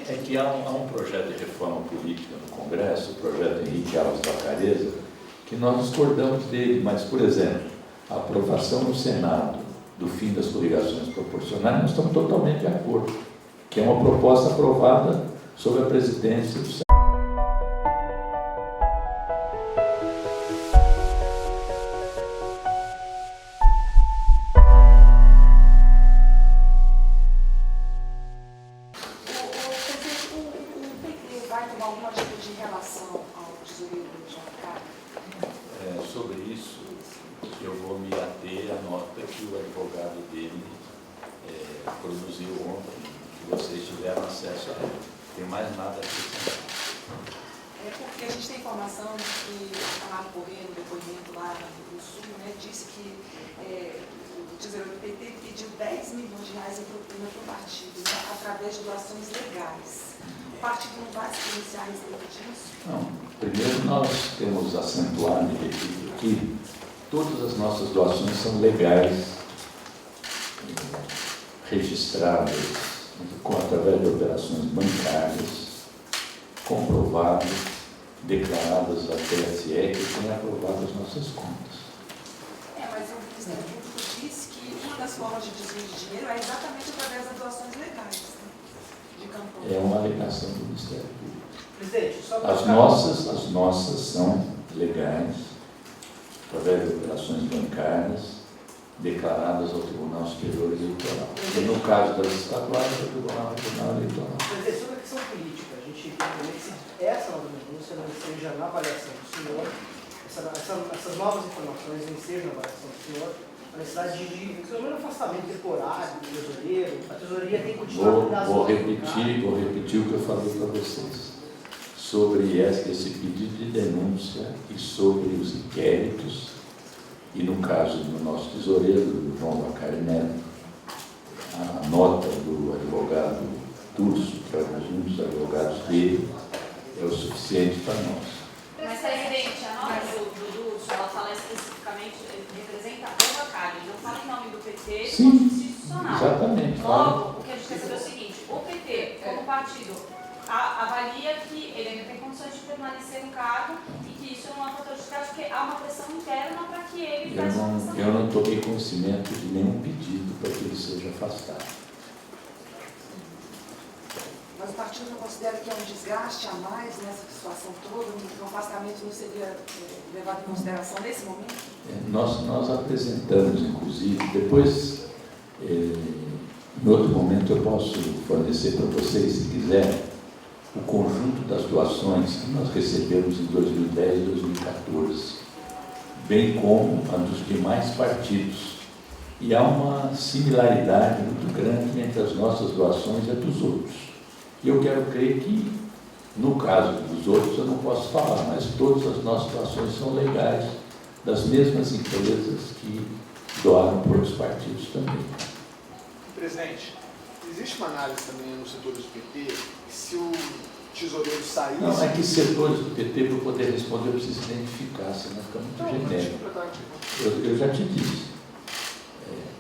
É que há um projeto de reforma política no Congresso, o projeto Henrique Alves Vacareza, que nós discordamos dele, mas, por exemplo, a aprovação no Senado do fim das coligações proporcionais, nós estamos totalmente de acordo, que é uma proposta aprovada sob a presidência do Senado. O PT vai tomar alguma atitude em relação ao tesoureiro JK? Sobre isso, eu vou me ater à nota que o advogado dele produziu ontem, que vocês tiveram acesso a ela. Não tem mais nada a acrescentar. Porque a gente tem informação de que o Amado Corrêa, no depoimento lá no Sul, disse que o tesoureiro do PT pediu 10 milhões de reais em propina para o partido, através de doações legais. O partido não vai se pronunciar a respeito disso? Não. Primeiro, nós temos acentuado e repetido que todas as nossas doações são legais, registradas através de operações bancárias, comprovadas, declaradas à TSE, que tem aprovado as nossas contas. Mas o Ministério Público disse que uma das formas de desvio de dinheiro é exatamente através das doações legais, de campanha. É uma alegação do Ministério Público. Presidente, só As nossas são legais, através de operações bancárias, declaradas ao Tribunal Superior Eleitoral. E no caso das estaduais, ao Tribunal Regional Eleitoral. Presidente, sobre a questão política, a gente entende que essa nova denúncia não esteja na avaliação do senhor, essas novas informações não estejam na avaliação do senhor, a necessidade de pelo menos afastamento temporário do tesoureiro, a tesouraria tem que continuar Vou repetir o que eu falei para vocês. Sobre esse pedido de denúncia e sobre os inquéritos, e no caso do nosso tesoureiro, do João Vacari Neto, a nota do advogado Turso, que é um dos advogados dele, é o suficiente para nós. Mas, presidente, a nota do Durso, ela fala especificamente, representa o Vacari, não fala em nome do PT e do ponto institucional. Exatamente. Logo, o que a gente quer saber é o seguinte, o PT, como partido, avalia que ele ainda tem condições de permanecer no cargo e que isso não é um fator justificado, porque há uma pressão interna para que ele faça uma pressão. Eu não tomei conhecimento de nenhum pedido para que ele seja afastado. Mas o partido não considera que é um desgaste a mais nessa situação toda, um afastamento não seria levado em consideração nesse momento? Nós apresentamos, inclusive, depois, em outro momento eu posso fornecer para vocês, se quiser, o conjunto das doações que nós recebemos em 2010 e 2014, bem como a dos demais partidos. E há uma similaridade muito grande entre as nossas doações e a dos outros. E eu quero crer que, no caso dos outros, eu não posso falar, mas todas as nossas doações são legais, das mesmas empresas que doaram para outros partidos também. Presidente, existe uma análise também nos setores do PT, que se o tesoureiro saísse... Não, é que setores do PT, para eu poder responder, eu preciso identificar, senão fica muito genérico. Eu já te disse.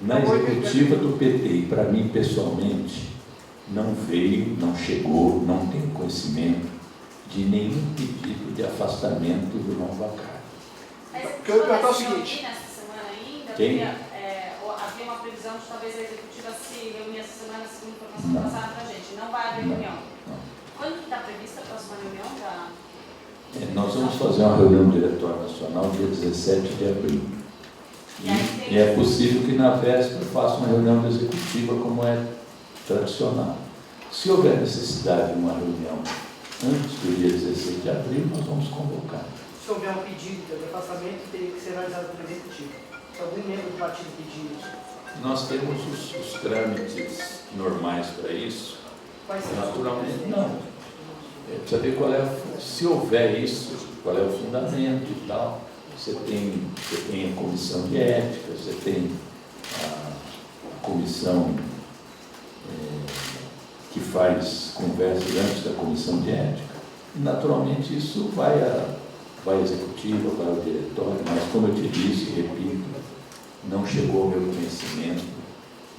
Na executiva do PT, e para mim pessoalmente, não veio, não chegou, não tenho conhecimento de nenhum pedido de afastamento do João Vacari. Porque eu ia perguntar o seguinte... Nessa semana ainda, Quem? havia uma previsão de talvez a executiva se reunir essa semana, segundo a informação que passaram para a gente. Não vai haver reunião. Quando que está prevista a próxima reunião? Nós vamos fazer uma reunião do Diretório Nacional dia 17 de abril. E é possível que na véspera faça uma reunião executiva como é tradicional. Se houver necessidade de uma reunião antes do dia 16 de abril, nós vamos convocar. Se houver um pedido de afastamento, teria que ser analisado pelo executivo. Se algum membro do partido pedir isso. Nós temos os trâmites normais para isso. Quais são? Naturalmente, não. Precisa ver qual é, se houver isso, qual é o fundamento e tal. Você tem a comissão de ética, você tem a comissão que faz conversas antes da comissão de ética. E, naturalmente, isso vai à executiva, vai ao diretório, mas, como eu te disse e repito, não chegou ao meu conhecimento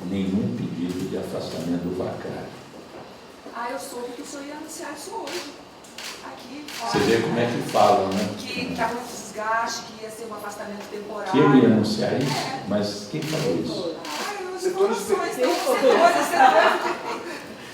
nenhum pedido de afastamento do vacário. Eu soube que o senhor ia anunciar isso hoje. Aqui, Você vê como é que falam, né? Que estava um desgaste, que ia ser um afastamento temporário. Que eu ia anunciar isso? Mas quem falou isso? As informações estão setores.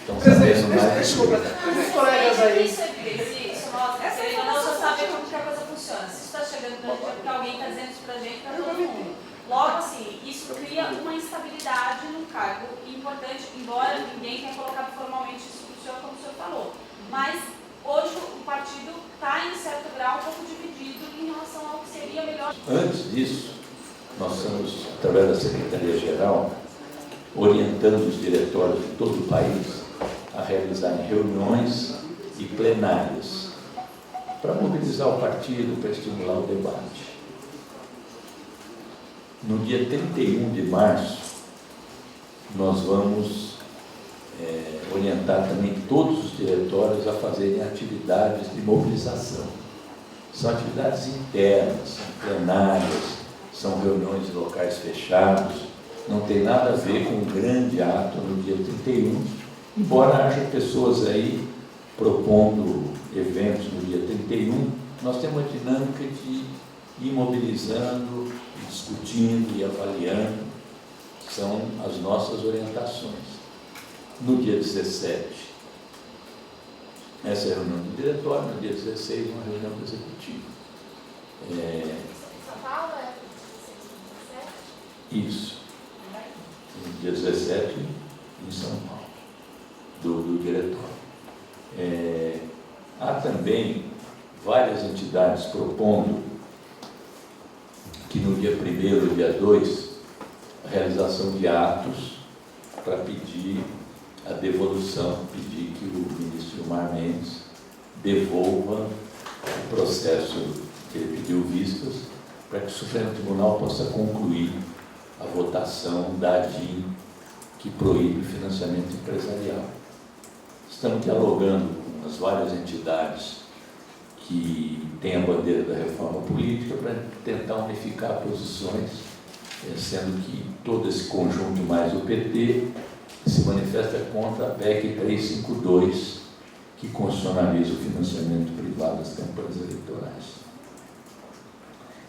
Estão sabendo mais. Desculpa, os colegas aí. Isso mostra, nós só sabemos como que a coisa funciona. Se isso está chegando pra gente, é porque alguém está dizendo isso pra gente, para todo mundo. Logo assim, isso cria uma instabilidade no cargo importante, embora ninguém tenha colocado formalmente isso para o senhor, como o senhor falou. Mas hoje o partido está, em certo grau, um pouco dividido em relação ao que seria melhor. Antes disso, nós estamos, através da Secretaria-Geral, orientando os diretórios de todo o país a realizarem reuniões e plenárias para mobilizar o partido, para estimular o debate. No dia 31 de março, nós vamos orientar também todos os diretórios a fazerem atividades de mobilização. São atividades internas, são plenárias, são reuniões em locais fechados, não tem nada a ver com um grande ato no dia 31, embora haja pessoas aí propondo eventos no dia 31, nós temos uma dinâmica de ir mobilizando, discutindo e avaliando, são as nossas orientações. No dia 17, essa é a reunião do diretório, no dia 16, uma reunião do executivo. São Paulo é 17? Isso. No dia 17, em São Paulo, do diretório. Há também várias entidades propondo que no dia 1º e dia 2, a realização de atos para pedir a devolução, pedir que o ministro Gilmar Mendes devolva o processo que ele pediu vistas, para que o Supremo Tribunal possa concluir a votação da ADIM, que proíbe o financiamento empresarial. Estamos dialogando com as várias entidades que têm a bandeira da reforma política para tentar unificar posições, sendo que todo esse conjunto mais o PT se manifesta contra a PEC 352, que constitucionaliza o financiamento privado das campanhas eleitorais.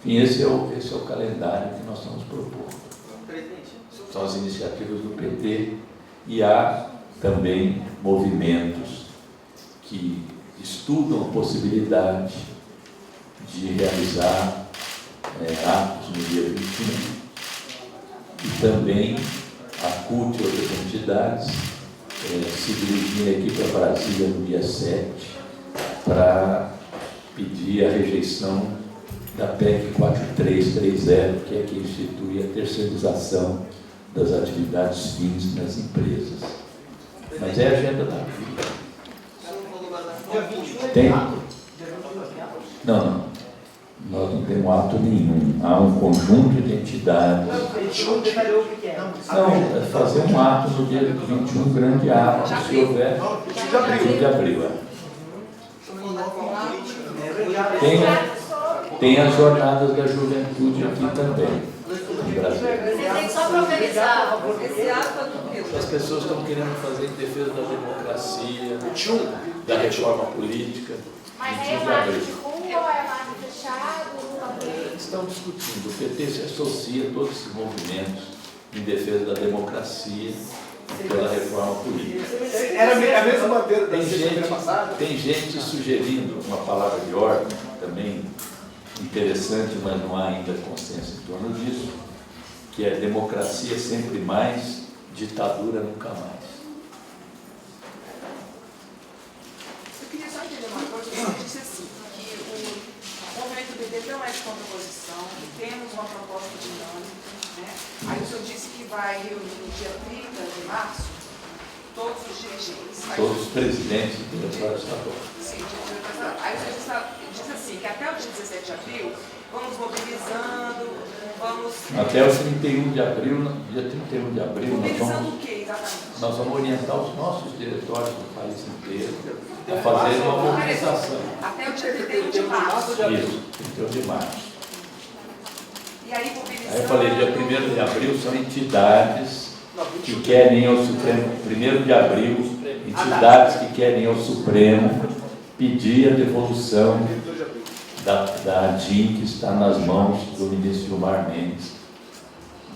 Enfim, esse é o calendário que nós estamos propondo. São as iniciativas do PT e há também movimentos que estudam a possibilidade de realizar atos no dia 21 e também a CUT e outras entidades se dirigirem aqui para Brasília no dia 7 para pedir a rejeição da PEC 4330, que é que institui a terceirização das atividades fins nas empresas. Mas é a agenda da vida. Tem? Não. Nós não temos ato nenhum. Há um conjunto de entidades. Não detalhou o que é. Não, é fazer um ato no dia 21, um grande ato, se houver. 21 de abril. Tem as jornadas da juventude aqui também, no Brasil. Presidente, só para organizar. Esse ato é do quê? As pessoas estão querendo fazer em defesa da democracia, da reforma política. Mas aí é marca de rua ou é marca fechado? Estão discutindo. O PT se associa a todos esses movimentos em defesa da democracia e pela reforma política. Era a mesma bandeira da sexta-feira passada? Tem gente sugerindo uma palavra de ordem também interessante, mas não há ainda consenso em torno disso, que é democracia sempre mais, ditadura nunca mais. entendeu essa contraposição, que temos uma proposta dinâmica, né? Aí o senhor disse que vai reunir no dia 30 de março todos os dirigentes. Todos os presidentes do diretório estadual. Sim, aí o senhor diz assim, que até o dia 17 de abril, vamos mobilizando, vamos... Até o 31 de abril, dia 31 de abril, mobilizando o que exatamente? Nós vamos orientar os nossos diretórios do país inteiro a fazer uma mobilização. Até o dia 31 de março. Isso, 31 de março. E aí mobilizando... Aí eu falei, dia 1º de abril são entidades que querem ao Supremo, 1º de abril, entidades que querem ao Supremo pedir a devolução da ADIM que está nas mãos do ministro Gilmar Mendes.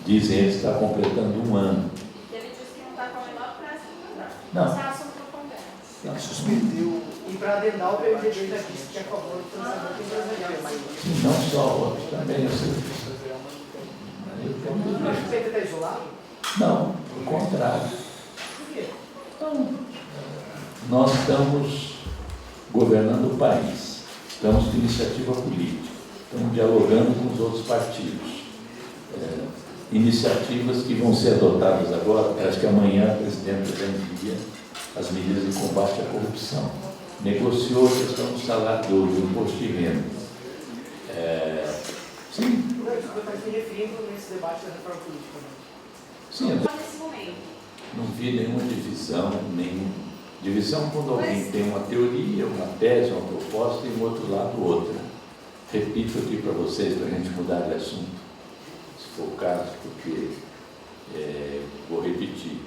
Dizem eles que está completando 1 ano. Ele disse que não está com a menor pressa de mudar. Não. Esse é assunto que eu converso. Ele suspendeu. E para adendar o PMDB daqui, que é a favor do financiamento empresarial. Não só outros, também eu sei. Não acho que o PT está isolado? Não, o contrário. Por quê? Então, nós estamos governando o país, estamos com iniciativa política, estamos dialogando com os outros partidos. Iniciativas que vão ser adotadas agora, parece que amanhã a presidenta já envia as medidas de combate à corrupção. Negociou a questão do salário do imposto de renda. Sim. Não, isso que eu estou me referindo nesse debate da reforma política. Sim, Nesse momento. não vi nenhuma divisão, divisão quando alguém tem uma teoria, uma tese, uma proposta e um outro lado outra. Repito aqui para vocês, para a gente mudar de assunto, se for o caso, porque vou repetir,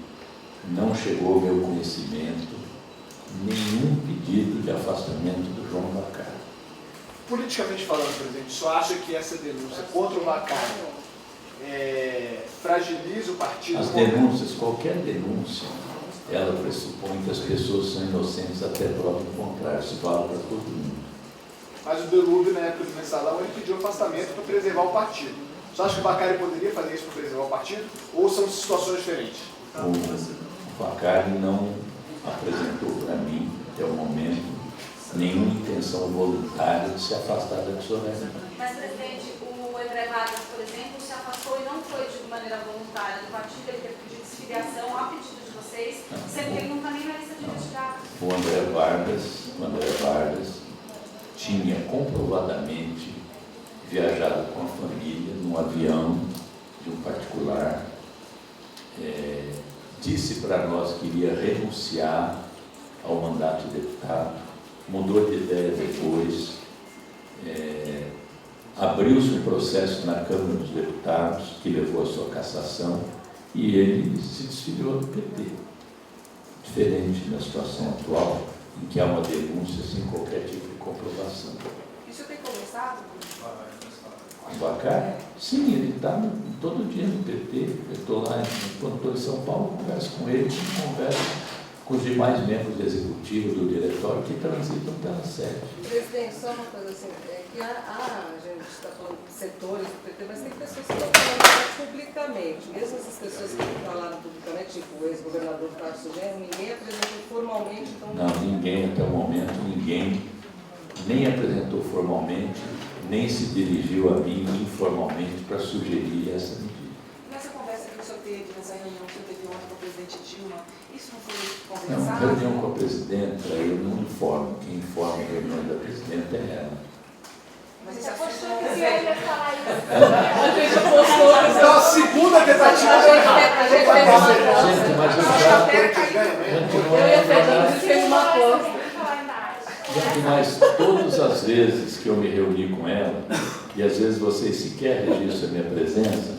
não chegou ao meu conhecimento nenhum pedido de afastamento do João Vacari. Politicamente falando, presidente, o senhor acha que essa denúncia contra o Vacari fragiliza o partido? As denúncias, qualquer denúncia, ela pressupõe que as pessoas são inocentes até prova do contrário, se vale para todo mundo. Mas o Delúbio, na época do mensalão, ele pediu afastamento para preservar o partido. Você acha que o Vacari poderia fazer isso para preservar o partido? Ou são situações diferentes? O Vacari não apresentou para mim, até o momento, nenhuma intenção voluntária de se afastar da tesouraria. Mas, presidente, o André Vargas, por exemplo, se afastou e não foi de maneira voluntária do partido, ele teve pedido de desfiliação a pedido de vocês, sendo que ele não está nem na lista de investigados. O André Vargas tinha comprovadamente viajado com a família num avião de um particular, disse para nós que iria renunciar ao mandato de deputado, mudou de ideia depois, abriu-se um processo na Câmara dos Deputados que levou à sua cassação e ele se desfiliou do PT. Diferente da situação atual, em que há uma denúncia sem qualquer tipo de comprovação. E o senhor tem conversado com O Vacari? Sim, ele está todo dia no PT. Eu estou lá, quando estou em São Paulo, converso com ele, converso com os demais membros do executivo, do diretório, que transitam pela sede. Presidente, só uma coisa assim, que a gente está falando de setores do PT, mas tem pessoas que estão falando publicamente. Mesmo essas pessoas que falaram publicamente, tipo o ex-governador Tarso Genro, ninguém apresentou formalmente. Então... Não, ninguém até o momento, ninguém nem apresentou formalmente, nem se dirigiu a mim informalmente para sugerir essa medida. Nessa conversa que o senhor teve, nessa reunião que o senhor teve ontem com o presidente Dilma, isso não foi Não, conversado? reunião com a presidenta, eu não informo. Quem informa a reunião da presidenta é ela. Mas Você esse assunto postou não que é você sério. ia falar isso. A gente postou. Então, a segunda tentativa A gente fez uma aposta. Gente, mas eu Acho que já... até caiu, né? Eu e a Fernanda, a gente fez uma aposta. Gente, mas todas as vezes que eu me reuni com ela, e às vezes vocês sequer registram a minha presença,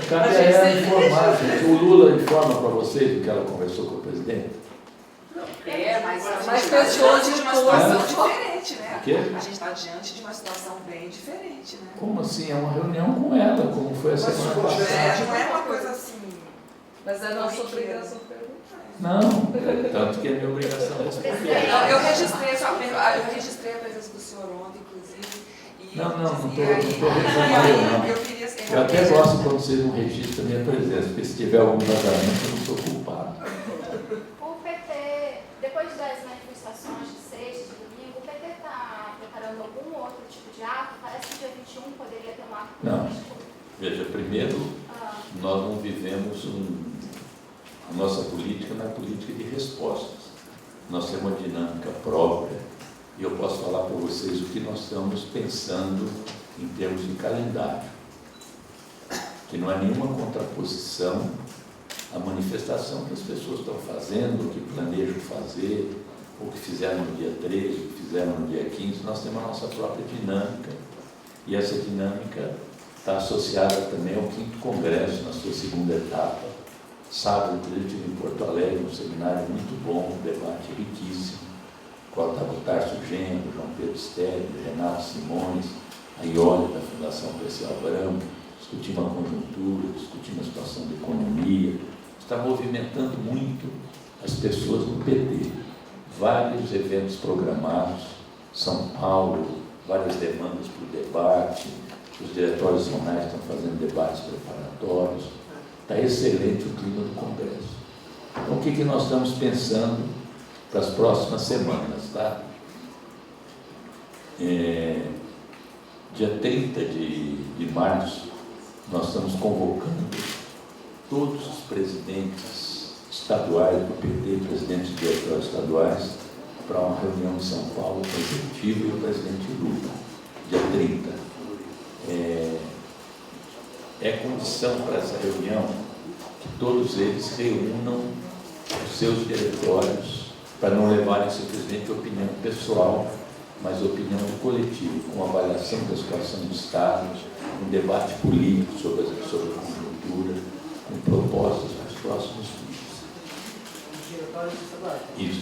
cabe a ela informar, gente. O Lula informa para vocês do que ela conversou com o presidente? Mas pessoas de uma situação diferente, né? O quê? A gente está diante de uma situação bem diferente, né? Como assim? É uma reunião com ela, como foi a semana passada. Não é uma coisa assim. Mas é a nossa obrigação perguntar. Não, tanto que é minha obrigação responder. Não, eu registrei a presença do senhor ontem, inclusive. E Não estou reclamando, reclamando, eu não. queria Eu até gosto quando vocês não registram a minha presença, porque se tiver algum vazamento, eu não sou culpado. O PT, depois das manifestações de sexta e de domingo, o PT está preparando algum outro tipo de de ato, parece que dia 21 poderia ter um ato Não. político. Veja, primeiro, nós não vivemos a nossa política não é política de respostas. Nós temos uma dinâmica própria e eu posso falar para vocês o que nós estamos pensando em termos de calendário, que não é nenhuma contraposição à manifestação que as pessoas estão fazendo, o que planejam fazer, o que fizeram no dia 13, o que fizeram no dia 15. Nós temos a nossa própria dinâmica e essa dinâmica está associada também ao 5º Congresso, na sua segunda etapa. Sábado, eu estive em Porto Alegre, um seminário muito bom, um debate riquíssimo, no qual estava o Tarso Genro, João Pedro Sterling, Renato Simões, a Iole da Fundação Perseu Abramo, discutimos a conjuntura, discutimos a situação da economia, está movimentando muito as pessoas no PT. Vários eventos programados, São Paulo, várias demandas para o debate, os diretórios zonais estão fazendo debates preparatórios. Está excelente o clima do Congresso. Então, o que nós estamos pensando para as próximas semanas, tá? Dia 30 de março, nós estamos convocando todos os presidentes estaduais do PT, presidentes de diretórios estaduais, para uma reunião em São Paulo com o executivo e o presidente Lula, dia 30. É condição para essa reunião que todos eles reúnam os seus diretórios para não levarem simplesmente opinião pessoal, mas opinião do coletivo, com avaliação da situação do Estado, um debate político sobre a conjuntura, com propostas para os próximos dias. Diretórios estaduais. Isso.